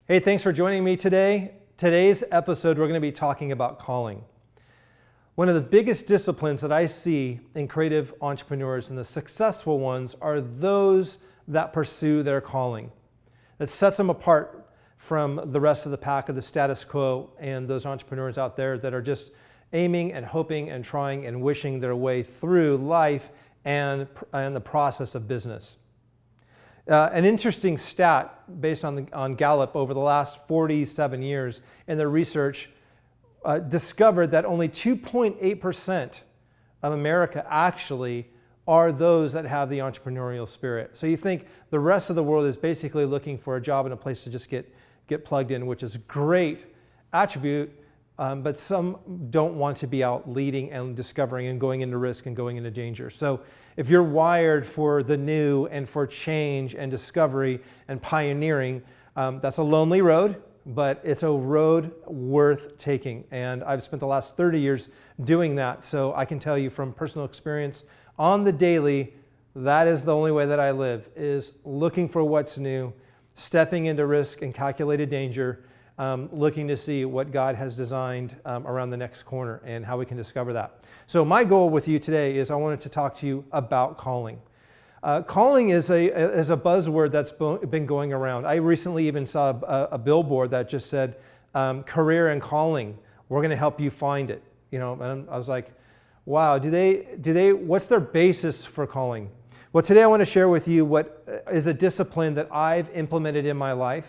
Hey, thanks for joining me today. Today's episode, we're going to be talking about calling. One of the biggest disciplines that I see in creative entrepreneurs and the successful ones are those that pursue their calling. That sets them apart from the rest of the pack of the status quo and those entrepreneurs out there that are just aiming and hoping and trying and wishing their way through life and the process of business. An interesting stat based on Gallup over the last 47 years in their research discovered that only 2.8% of America actually are those that have the entrepreneurial spirit. So you think the rest of the world is basically looking for a job and a place to just get plugged in, which is a great attribute, but some don't want to be out leading and discovering and going into risk and going into danger. So if you're wired for the new and for change and discovery and pioneering, that's a lonely road, but it's a road worth taking. And I've spent the last 30 years doing that. So I can tell you from personal experience on the daily, that is the only way that I live, is looking for what's new, stepping into risk and calculated danger, looking to see what God has designed around the next corner and how we can discover that. So my goal with you today is I wanted to talk to you about calling. Calling is a buzzword that's been going around. I recently even saw a billboard that just said, career and calling, we're going to help you find it. You know, and I was like, wow, what's their basis for calling? Well, today I want to share with you what is a discipline that I've implemented in my life.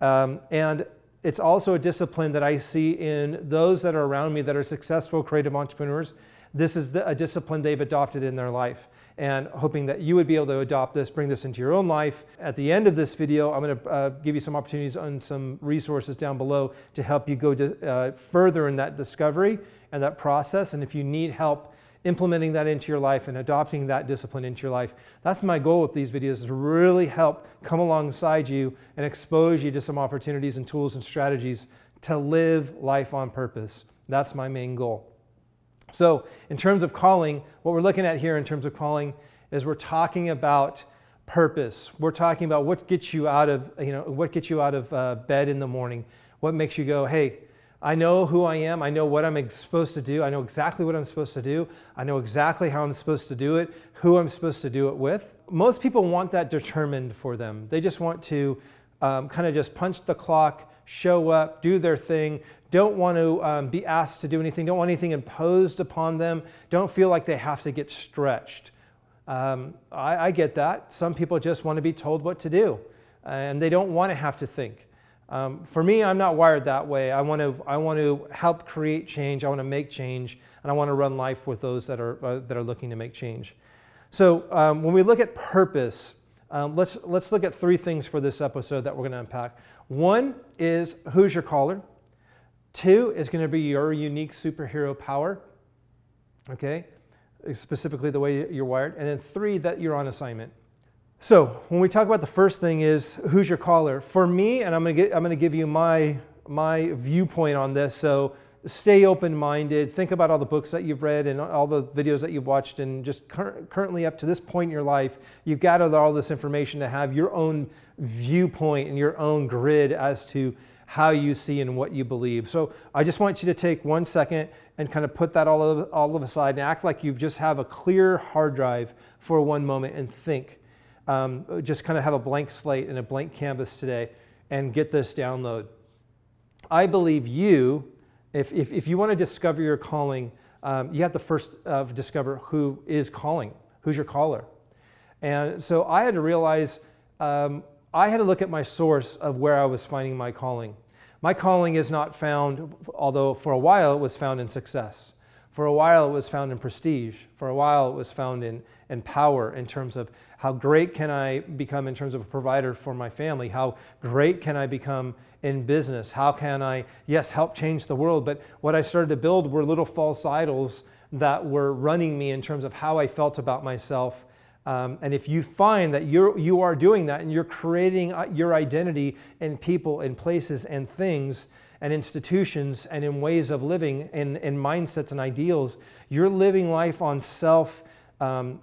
And it's also a discipline that I see in those that are around me that are successful creative entrepreneurs. This is a discipline they've adopted in their life, and hoping that you would be able to adopt this, bring this into your own life. At the end of this video, I'm going to give you some opportunities on some resources down below to help you go further in that discovery and that process. And if you need help implementing that into your life and adopting that discipline into your life, that's my goal with these videos, is to really help come alongside you and expose you to some opportunities and tools and strategies to live life on purpose. That's my main goal. So in terms of calling, what we're looking at here in terms of calling is we're talking about purpose. We're talking about what gets you out of, bed in the morning. What makes you go, hey, I know who I am. I know what I'm supposed to do. I know exactly what I'm supposed to do. I know exactly how I'm supposed to do it, who I'm supposed to do it with. Most people want that determined for them. They just want to kind of just punch the clock, show up, do their thing, don't want to be asked to do anything, don't want anything imposed upon them, don't feel like they have to get stretched. I get that. Some people just want to be told what to do, and they don't want to have to think. For me, I'm not wired that way. I want to help create change. I want to make change, and I want to run life with those that are looking to make change. So when we look at purpose, let's look at three things for this episode that we're going to unpack. One is, who's your caller? Two is going to be your unique superhero power. Okay, specifically the way you're wired. And then three, that you're on assignment. So when we talk about the first thing is, who's your caller? For me, and I'm going to give you my viewpoint on this. So stay open-minded. Think about all the books that you've read and all the videos that you've watched, and just currently up to this point in your life, you've gathered all this information to have your own viewpoint and your own grid as to how you see and what you believe. So I just want you to take 1 second and kind of put that all of aside and act like you just have a clear hard drive for one moment and think. Just kind of have a blank slate and a blank canvas today and get this download. I believe if you want to discover your calling, you have to first discover who is calling, who's your caller. And so I had to realize, I had to look at my source of where I was finding my calling. My calling is not found, although for a while it was found in success. For a while it was found in prestige. For a while it was found in power, in terms of how great can I become in terms of a provider for my family? How great can I become in business? How can I, yes, help change the world? But what I started to build were little false idols that were running me in terms of how I felt about myself. And if you find that you are doing that and you're creating your identity in people and places and things and institutions and in ways of living and mindsets and ideals, you're living life on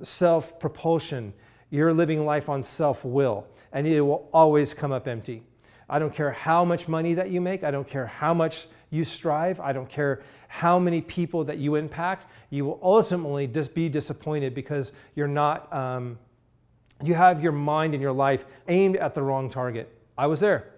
self-propulsion. You're living life on self-will, and it will always come up empty. I don't care how much money that you make. I don't care how much you strive. I don't care how many people that you impact. You will ultimately just be disappointed because you're not, you have your mind and your life aimed at the wrong target. I was there.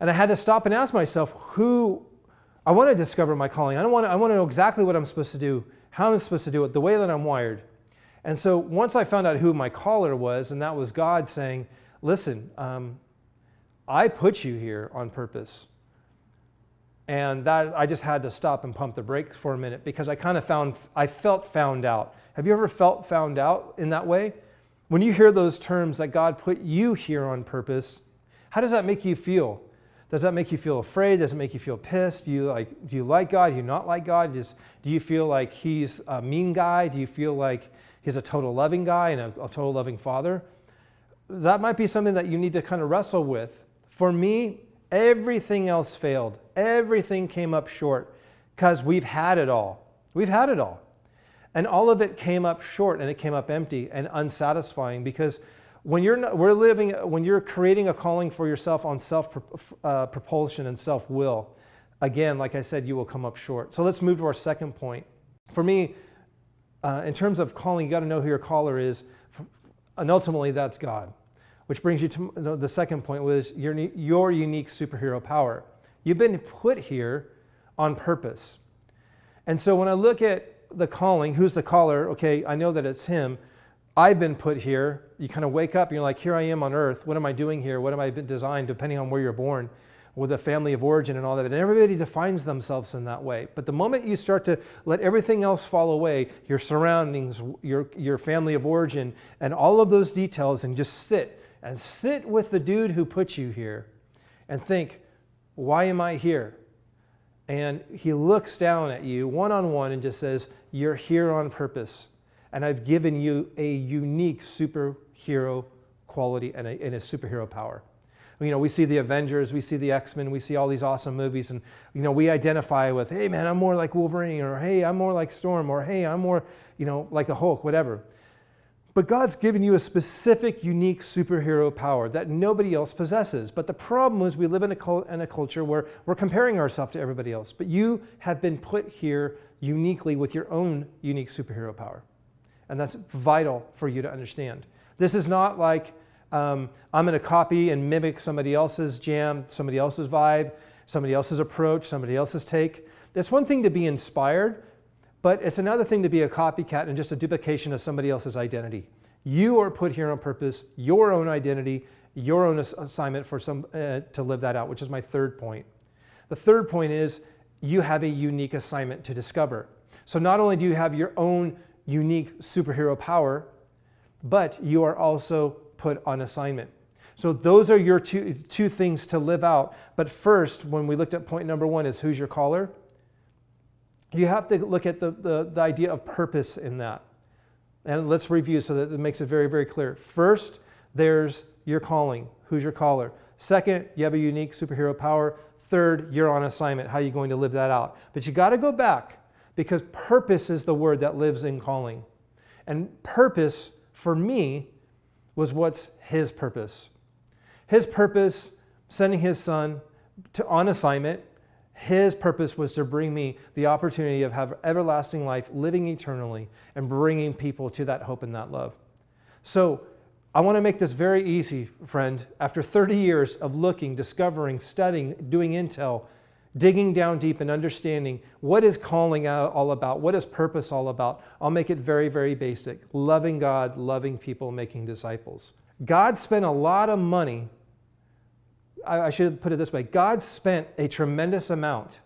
And I had to stop and ask myself, I want to discover my calling. I want to know exactly what I'm supposed to do, how I'm supposed to do it, the way that I'm wired. And so once I found out who my caller was, and that was God saying, listen, I put you here on purpose. And that I just had to stop and pump the brakes for a minute because I felt found out. Have you ever felt found out in that way? When you hear those terms that God put you here on purpose, how does that make you feel? Does that make you feel afraid? Does it make you feel pissed? Do you like God? Do you not like God? Do you feel like he's a mean guy? Do you feel like he's a total loving guy and a total loving father? That might be something that you need to kind of wrestle with. For me, everything else failed. Everything came up short because we've had it all. We've had it all. And all of it came up short and it came up empty and unsatisfying because when you're creating a calling for yourself on self-propulsion and self-will, again, like I said, you will come up short. So let's move to our second point. For me, in terms of calling, you got to know who your caller is, and ultimately that's God. Which brings you to the second point, was your unique superhero power. You've been put here on purpose. And so when I look at the calling, who's the caller? Okay, I know that it's him. I've been put here. You kind of wake up and you're like, here I am on earth. What am I doing here? What am I designed, depending on where you're born, with a family of origin and all that. And everybody defines themselves in that way. But the moment you start to let everything else fall away, your surroundings, your family of origin, and all of those details, and just sit with the dude who put you here and think, why am I here? And he looks down at you one-on-one and just says, you're here on purpose. And I've given you a unique superhero quality and a superhero power. You know, we see the Avengers, we see the X-Men, we see all these awesome movies, and you know, we identify with, hey man, I'm more like Wolverine, or hey, I'm more like Storm, or hey, I'm more, like the Hulk, whatever. But God's given you a specific, unique superhero power that nobody else possesses. But the problem is we live in a culture where we're comparing ourselves to everybody else. But you have been put here uniquely with your own unique superhero power. And that's vital for you to understand. This is not like I'm going to copy and mimic somebody else's jam, somebody else's vibe, somebody else's approach, somebody else's take. It's one thing to be inspired, but it's another thing to be a copycat and just a duplication of somebody else's identity. You are put here on purpose, your own identity, your own assignment for to live that out, which is my third point. The third point is you have a unique assignment to discover. So not only do you have your own unique superhero power, but you are also put on assignment. So those are your two things to live out. But first, when we looked at point number one, is who's your caller? You have to look at the idea of purpose in that. And let's review so that it makes it very, very clear. First, there's your calling. Who's your caller? Second, you have a unique superhero power. Third, you're on assignment. How are you going to live that out? But you got to go back, because purpose is the word that lives in calling. And purpose, for me, was what's his purpose. His purpose, sending his son on assignment, his purpose was to bring me the opportunity of have everlasting life, living eternally, and bringing people to that hope and that love. So I want to make this very easy, friend. After 30 years of looking, discovering, studying, doing intel, digging down deep and understanding what is calling all about, what is purpose all about, I'll make it very, very basic. Loving God, loving people, making disciples. God spent a lot of money. I should put it this way. God spent a tremendous amount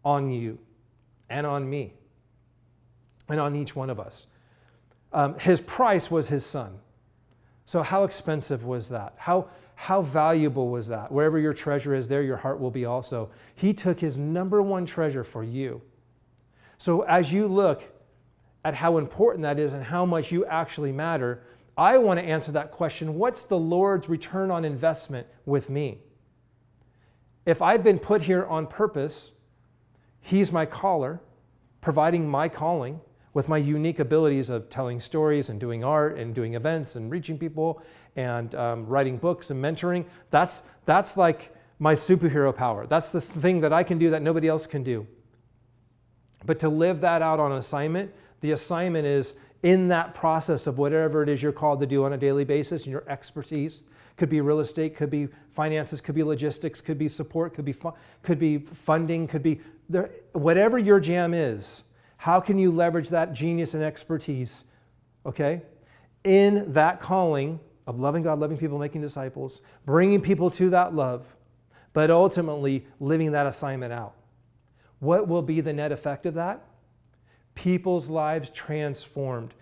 on you and on me and on each one of us. His price was his son. So how expensive was that? How valuable was that? Wherever your treasure is, there your heart will be also. He took his number one treasure for you. So as you look at how important that is and how much you actually matter, I want to answer that question. What's the Lord's return on investment with me? If I've been put here on purpose, he's my caller, providing my calling. with my unique abilities of telling stories and doing art and doing events and reaching people and writing books and mentoring. That's like my superhero power. That's the thing that I can do that nobody else can do. But to live that out on assignment, the assignment is in that process of whatever it is you're called to do on a daily basis, and your expertise could be real estate, could be finances, could be logistics, could be support, could be funding, could be whatever your jam is. How can you leverage that genius and expertise, okay, in that calling of loving God, loving people, making disciples, bringing people to that love, but ultimately living that assignment out? What will be the net effect of that? People's lives transformed.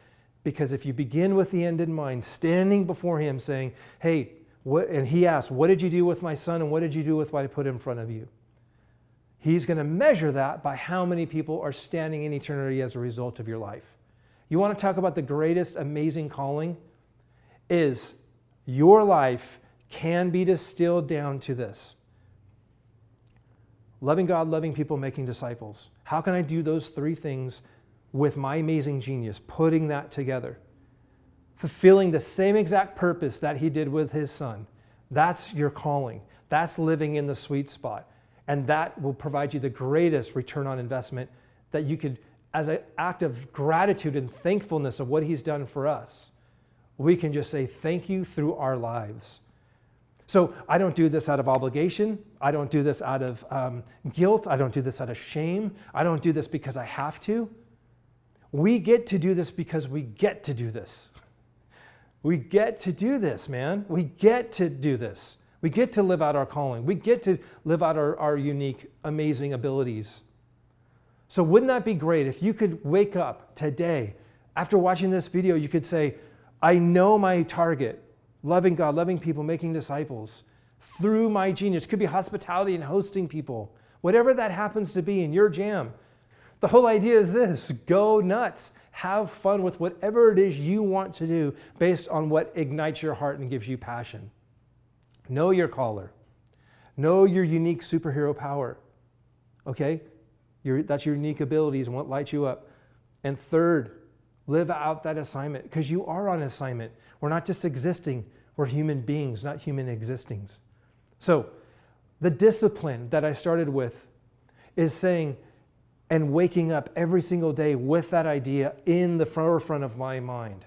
Because if you begin with the end in mind, standing before Him saying, hey, and He asks, what did you do with my son, and what did you do with what I put in front of you? He's going to measure that by how many people are standing in eternity as a result of your life. You want to talk about the greatest amazing calling? Is your life can be distilled down to this. Loving God, loving people, making disciples. How can I do those three things with my amazing genius, putting that together? Fulfilling the same exact purpose that He did with His son. That's your calling. That's living in the sweet spot. And that will provide you the greatest return on investment that you could, as an act of gratitude and thankfulness of what He's done for us, we can just say thank you through our lives. So I don't do this out of obligation. I don't do this out of guilt. I don't do this out of shame. I don't do this because I have to. We get to do this because we get to do this. We get to do this, man. We get to do this. We get to live out our calling. We get to live out our unique, amazing abilities. So wouldn't that be great if you could wake up today, after watching this video, you could say, I know my target, loving God, loving people, making disciples, through my genius. It could be hospitality and hosting people. Whatever that happens to be in your jam. The whole idea is this: go nuts. Have fun with whatever it is you want to do based on what ignites your heart and gives you passion. Know your caller. Know your unique superhero power. Okay? That's your unique abilities and what lights you up. And third, live out that assignment, because you are on assignment. We're not just existing. We're human beings, not human existings. So the discipline that I started with is saying, and waking up every single day with that idea in the forefront of my mind.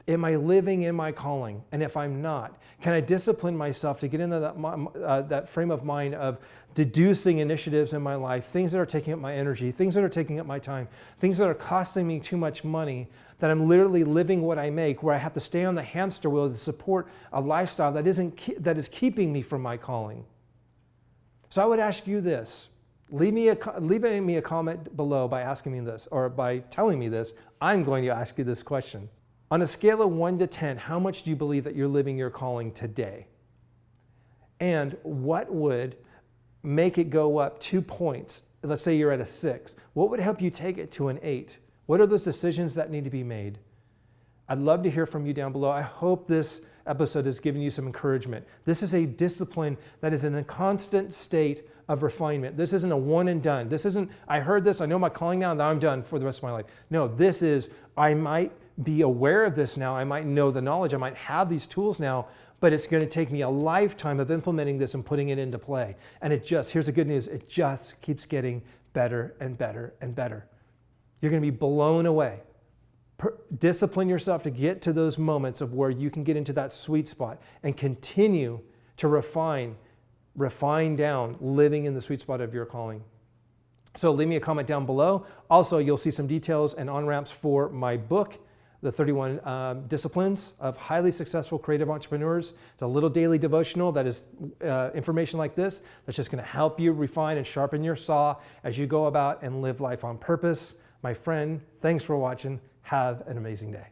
Am I living in my calling? And if I'm not, can I discipline myself to get into that frame of mind of deducing initiatives in my life, things that are taking up my energy, things that are taking up my time, things that are costing me too much money, that I'm literally living what I make, where I have to stay on the hamster wheel to support a lifestyle that is keeping me from my calling. So I would ask you this. Leave me a comment below by asking me this, or by telling me this. I'm going to ask you this question. On a scale of 1 to 10, how much do you believe that you're living your calling today? And what would make it go up 2 points? Let's say you're at a 6. What would help you take it to an 8? What are those decisions that need to be made? I'd love to hear from you down below. I hope this episode has given you some encouragement. This is a discipline that is in a constant state of refinement. This isn't a one and done. This isn't, I heard this, I know my calling now, and now I'm done for the rest of my life. No, this is, I might be aware of this now, I might know the knowledge, I might have these tools now, but it's going to take me a lifetime of implementing this and putting it into play. And here's the good news, it just keeps getting better and better and better. You're going to be blown away. Discipline yourself to get to those moments of where you can get into that sweet spot and continue to refine down, living in the sweet spot of your calling. So leave me a comment down below. Also, you'll see some details and on-ramps for my book, The 31 Disciplines of Highly Successful Creative Entrepreneurs. It's a little daily devotional that is information like this that's just going to help you refine and sharpen your saw as you go about and live life on purpose. My friend, thanks for watching. Have an amazing day.